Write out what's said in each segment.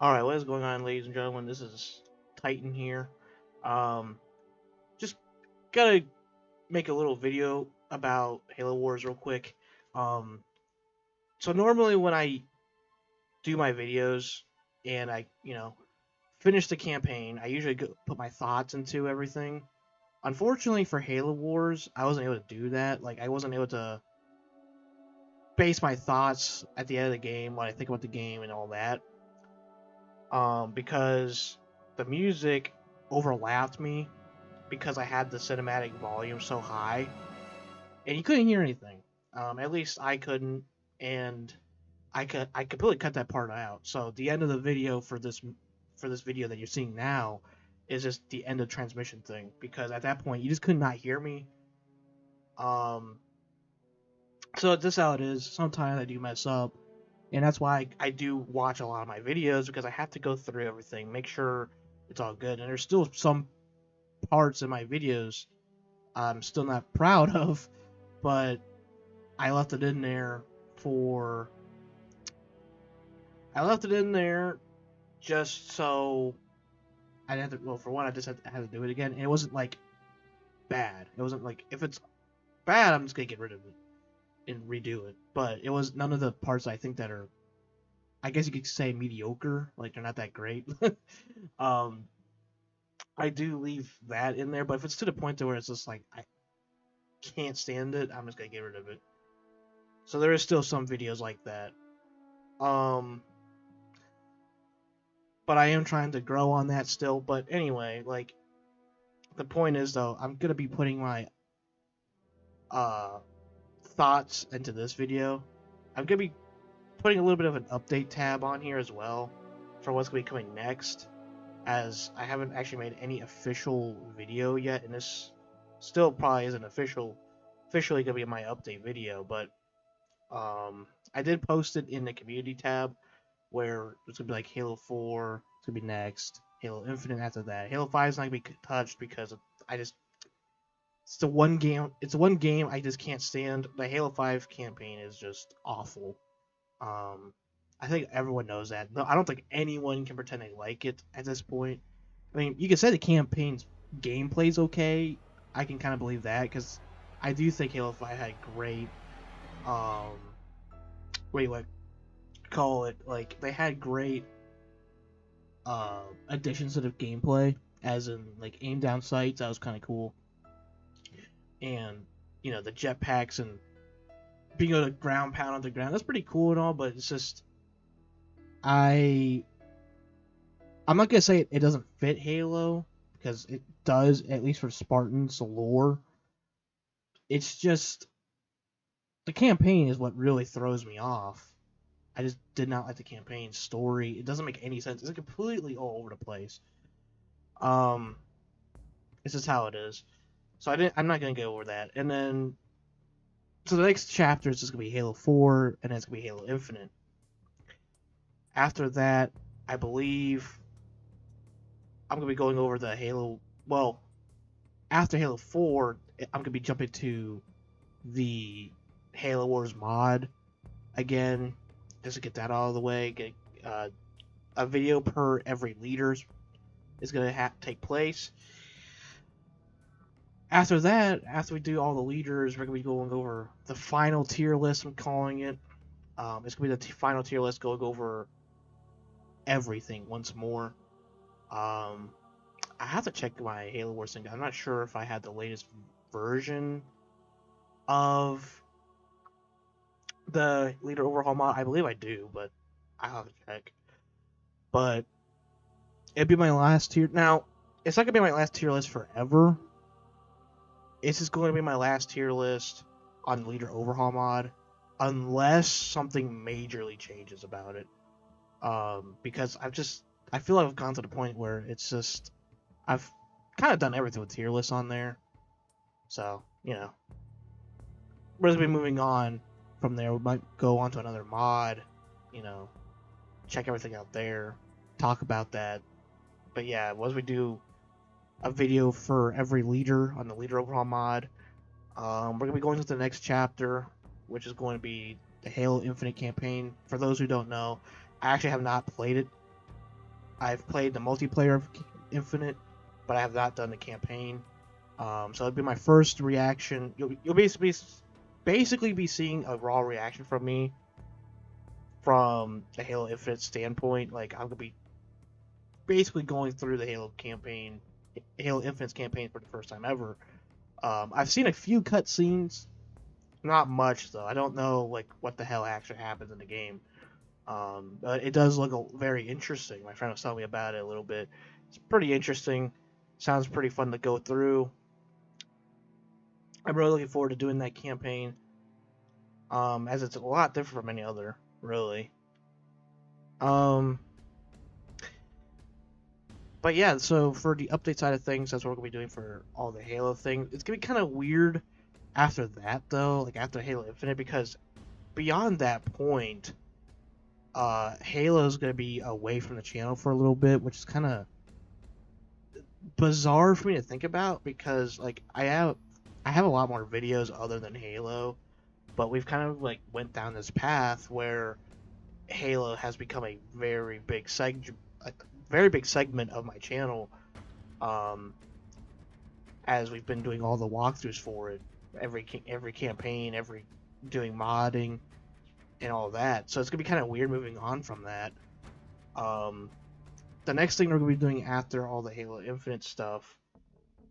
Alright, what is going on, ladies and gentlemen? This is Titan here. Um, just gotta make a little video about Halo Wars real quick. Um, so normally when I do my videos and I finish the campaign, I usually put my thoughts into everything. Unfortunately for Halo Wars, I wasn't able to do that. Like, I wasn't able to base my thoughts at the end of the game when I think about the game and all that. Because the music overlapped me because I had the cinematic volume so high, and you couldn't hear anything. At least I couldn't, and I completely cut that part out. So the end of the video for this video that you're seeing now is just the end of transmission thing because at that point you just could not hear me. Um, so this is how it is. Sometimes I do mess up, and that's why I do watch a lot of my videos because I have to go through everything, make sure it's all good. And there's still some parts in my videos I'm still not proud of, but I left it in there for I left it in there just so I didn't have to. Well, for one, I just had to do it again, and it wasn't like bad. It wasn't like if it's bad, I'm just gonna get rid of it and redo it. But it was none of the parts I think that are, I guess you could say, mediocre. Like they're not that great. um, I do leave that in there, but if it's to the point to where it's just like I can't stand it, I'm just gonna get rid of it. So there is still some videos like that. Um, but I am trying to grow on that still. But anyway, like the point is though, I'm gonna be putting my uh thoughts into this video. I'm gonna be putting a little bit of an update tab on here as well for what's gonna be coming next, as I haven't actually made any official video yet, and this still probably isn't officially gonna be my update video, but I did post it in the community tab where it's gonna be like Halo 4, it's gonna be next, Halo Infinite after that. Halo 5 is not gonna be touched because I just it's the one game. It's the one game I just can't stand. The Halo 5 campaign is just awful. Um, I think everyone knows that. No, I don't think anyone can pretend they like it at this point. I mean, you can say the campaign's gameplay's okay. I can kind of believe that because I do think Halo 5 had great. Um, wait, what call it? Like they had great additions to the gameplay, as in like aim down sights. That was kind of cool, and the jetpacks and being able to ground pound on the ground. That's pretty cool and all, but it's just I I'm not gonna say it doesn't fit Halo because it does, at least for Spartan's lore. It's just the campaign is what really throws me off. I just did not like the campaign story. It doesn't make any sense. It's completely all over the place. Um, this is how it is. So I'm not gonna go over that. And then so the next chapter is just gonna be Halo 4, and then it's gonna be Halo Infinite. After that, I believe I'm gonna be going over the Halo. Well, after Halo 4, I'm gonna be jumping to the Halo Wars mod again, just to get that out of the way. Get a video per every leaders is gonna take place. After that, after we do all the leaders, we're gonna be going over the final tier list. I'm calling it. It's gonna be the final tier list, going over everything once more. Um, I have to check my Halo Wars thing. I'm not sure if I had the latest version of the leader overhaul mod. I believe I do, but I have to check. But it'd be my last tier. Now, it's not gonna be my last tier list forever. It's just going to be my last tier list on leader overhaul mod, unless something majorly changes about it. Because I feel like I've gone to the point where it's just I've kind of done everything with tier lists on there. So we're gonna be moving on from there. We might go on to another mod, you know, check everything out there, talk about that. But yeah, once we do a video for every leader on the leader overhaul mod, we're gonna be going to the next chapter, which is going to be the Halo Infinite campaign. For those who don't know, I actually have not played it. I've played the multiplayer of Infinite, but I have not done the campaign. So it'd be my first reaction. You'll basically be seeing a raw reaction from me from the Halo Infinite standpoint. Like I'm gonna be basically going through the Halo campaign, Halo Infinite's campaign for the first time ever. I've seen a few cutscenes, not much though. I don't know like what the hell actually happens in the game. But it does look very interesting. My friend was telling me about it a little bit. It's pretty interesting. Sounds pretty fun to go through. I'm really looking forward to doing that campaign. As it's a lot different from any other, really. Um, but yeah, so for the update side of things, that's what we're gonna be doing for all the Halo things. It's gonna be kind of weird after that though, like after Halo Infinite, because beyond that point, Halo's gonna be away from the channel for a little bit, which is kind of bizarre for me to think about because like I have a lot more videos other than Halo, but we've kind of like went down this path where Halo has become a very big segment of my channel. Um, as we've been doing all the walkthroughs for it, every campaign, every doing modding and all that. So it's gonna be kind of weird moving on from that. Um, the next thing we're gonna be doing after all the Halo Infinite stuff,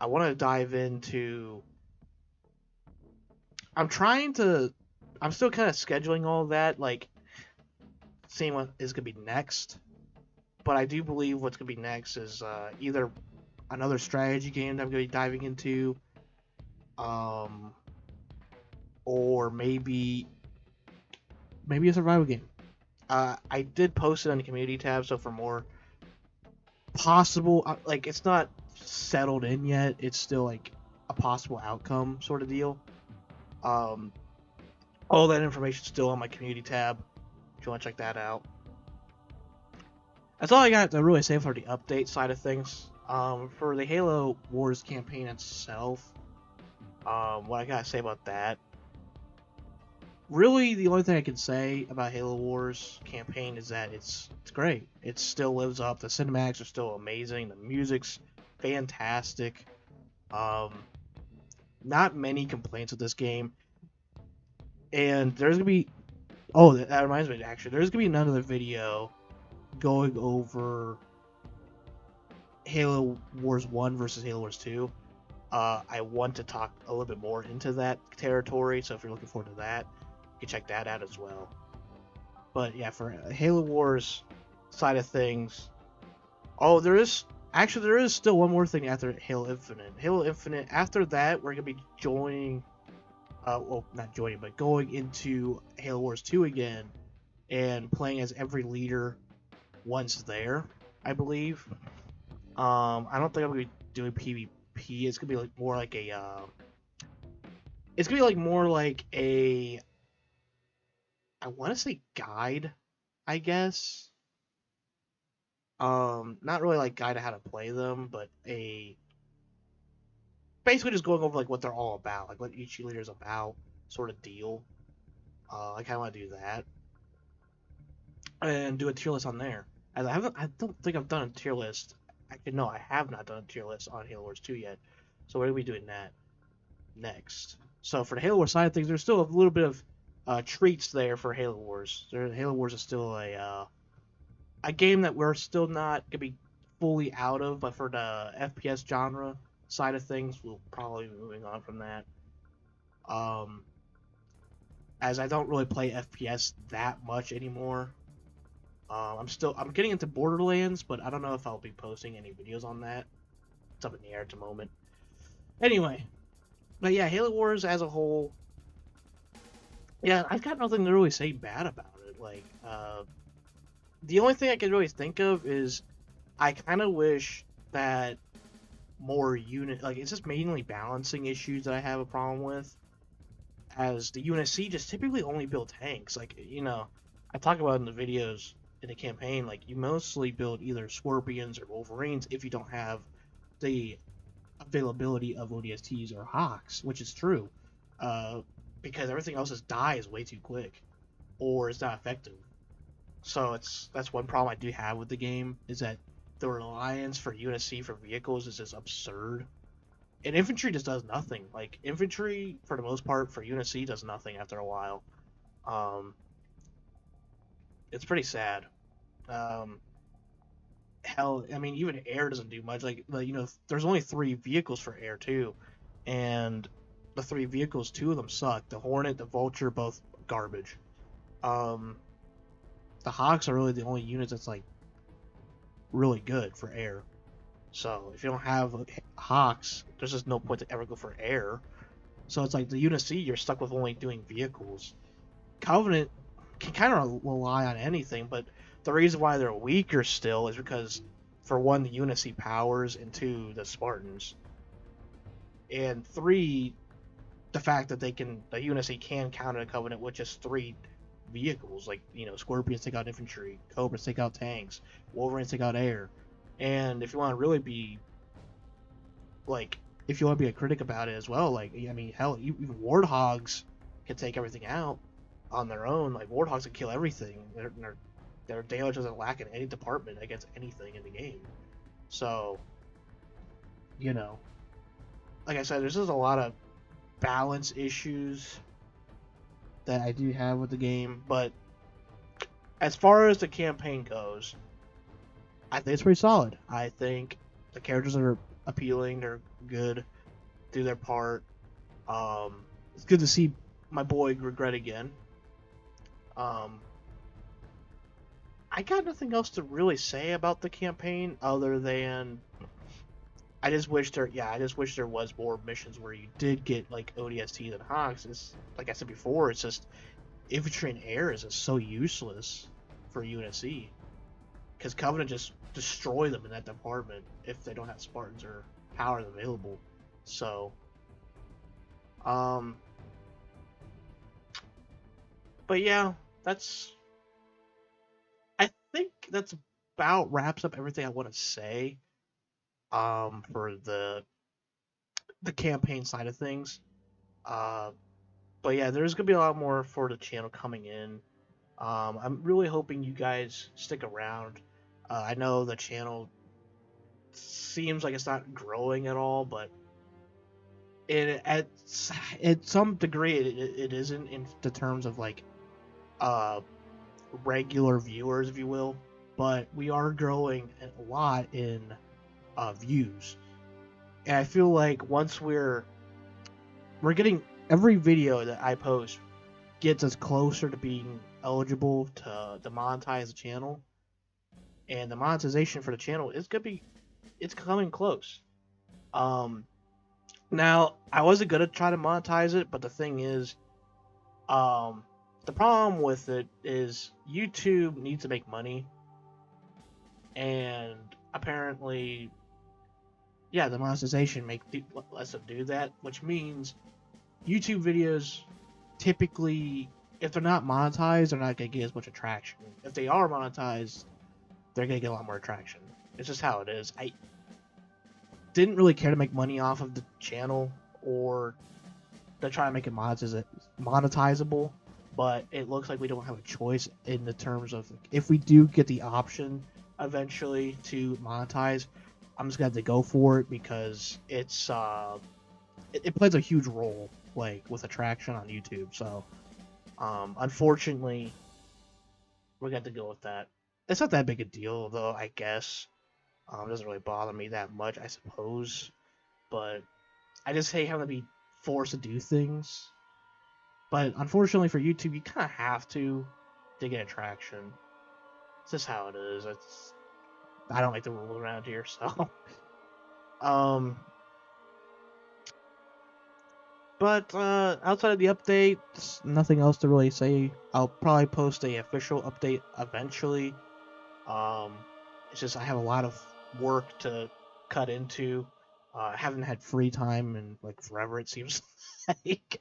I want to dive into. I'm trying to. I'm still kind of scheduling all that, like seeing what is gonna be next. But I do believe what's gonna be next is either another strategy game that I'm gonna be diving into, um, or maybe a survival game. I did post it on the community tab, so for more possible, like it's not settled in yet. It's still like a possible outcome sort of deal. Um, all that information's still on my community tab. If you want to check that out. That's all I got to really say for the update side of things. For the Halo Wars campaign itself, what I gotta say about that. Really, the only thing I can say about Halo Wars campaign is that it's great. It still lives up. The cinematics are still amazing. The music's fantastic. Um, not many complaints with this game. And there's gonna be that reminds me actually. There's gonna be another video going over Halo Wars 1 versus Halo Wars 2. I want to talk a little bit more into that territory, so if you're looking forward to that, you can check that out as well. But yeah, for Halo Wars side of things, there is still one more thing after Halo Infinite. Halo Infinite, after that, we're gonna be joining, not joining, but going into Halo Wars 2 again and playing as every leader once there, I believe. I don't think I'm gonna be doing PvP. It's gonna be like more like a. It's gonna be like more like a. I want to say guide, I guess. Not really like guide on how to play them, but basically just going over like what they're all about, like what each leader is about, sort of deal. I kind of want to do that and do a tier list on there. As I don't think I've done a tier list. Actually, no, I have not done a tier list on Halo Wars 2 yet. So we're gonna be doing that next. So for the Halo Wars side of things, there's still a little bit of treats there for Halo Wars. Halo Wars is still a game that we're still not gonna be fully out of, but for the FPS genre side of things, we'll probably be moving on from that. As I don't really play FPS that much anymore. I'm getting into Borderlands, but I don't know if I'll be posting any videos on that. It's up in the air at the moment. Anyway, but yeah, Halo Wars as a whole, yeah, I've got nothing to really say bad about it. Like, the only thing I can really think of is I kind of wish that more like it's just mainly balancing issues that I have a problem with. As the UNSC just typically only build tanks. Like, I talk about in the videos in the campaign, like you mostly build either Scorpions or Wolverines if you don't have the availability of ODSTs or Hawks, which is true. Because everything else dies way too quick, or it's not effective. So that's one problem I do have with the game is that the reliance for UNSC for vehicles is just absurd. And infantry just does nothing. Like infantry, for the most part, for UNSC does nothing after a while. Um, it's pretty sad. Um, hell, I mean, even air doesn't do much. Like there's only 3 vehicles for air too, and the 3 vehicles, 2 of them suck. The Hornet, the Vulture, both garbage. Um, the Hawks are really the only units that's like really good for air. So if you don't have Hawks, there's just no point to ever go for air. So it's like the UNSC, you're stuck with only doing vehicles. Covenant can kind of rely on anything, but the reason why they're weaker still is because, for one, the UNSC powers, and 2, the Spartans, and 3, the fact that the UNSC can counter the Covenant with just 3 vehicles. Like Scorpions take out infantry, Cobras take out tanks, Wolverines take out air, and if you want to really be like, if you want to be a critic about it as well, like I mean, hell, even Warthogs can take everything out on their own. Like Warthogs can kill everything. Their damage doesn't lack in any department against anything in the game. So, like I said, there's just a lot of balance issues that I do have with the game. But as far as the campaign goes, I think it's pretty solid. I think the characters are appealing. They're good. Do their part. It's good to see my boy Regret again. I got nothing else to really say about the campaign other than I just wish there was more missions where you did get like ODSTs and Hawks. It's like I said before, it's just infantry and air is just so useless for UNSC because Covenant just destroy them in that department if they don't have Spartans or powers available. So, but yeah, I think that's about wraps up everything I want to say for the campaign side of things. Uh, but yeah, there's gonna be a lot more for the channel coming in. I'm really hoping you guys stick around. I know the channel seems like it's not growing at all, but at some degree it isn't in the terms of like uh regular viewers, if you will. But we are growing a lot in views, and I feel like once we're getting every video that I post gets us closer to being eligible to monetize the channel, and the monetization for the channel is it's coming close. Now I wasn't gonna try to monetize it, but the thing is, the problem with it is YouTube needs to make money, and apparently, yeah, the monetization lets them do that, which means YouTube videos typically, if they're not monetized, they're not gonna get as much attraction. If they are monetized, they're gonna get a lot more attraction. It's just how it is. I didn't really care to make money off of the channel or to try to make it monetizable, but it looks like we don't have a choice in the terms of if we do get the option eventually to monetize, I'm just gonna have to go for it because it's it plays a huge role like with attraction on YouTube. So unfortunately, we're gonna have to go with that. It's not that big a deal though, I guess. It doesn't really bother me that much, I suppose. But I just hate having to be forced to do things. But unfortunately for YouTube, you kind of have to get attraction. It's just how it is. I don't like the rule around here, so. But outside of the updates, nothing else to really say. I'll probably post a official update eventually. It's just I have a lot of work to cut into. I haven't had free time in like forever, it seems like.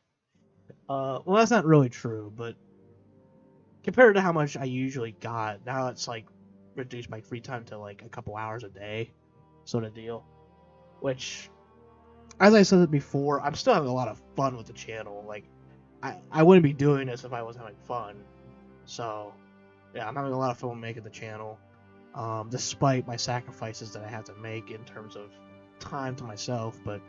Well, that's not really true, but compared to how much I usually got, now it's like reduced my free time to like a couple hours a day, sort of deal. Which, as I said before, I'm still having a lot of fun with the channel. Like, I wouldn't be doing this if I wasn't having fun. So, yeah, I'm having a lot of fun making the channel. despite my sacrifices that I have to make in terms of time to myself. But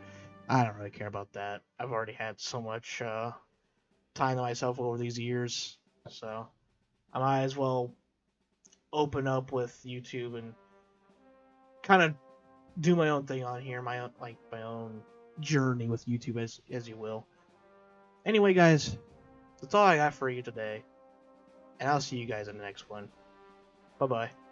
I don't really care about that. I've already had so much time to myself over these years, so I might as well open up with YouTube and kind of do my own thing on here, my own my own journey with YouTube, as you will. Anyway, guys, that's all I got for you today, and I'll see you guys in the next one. Bye bye.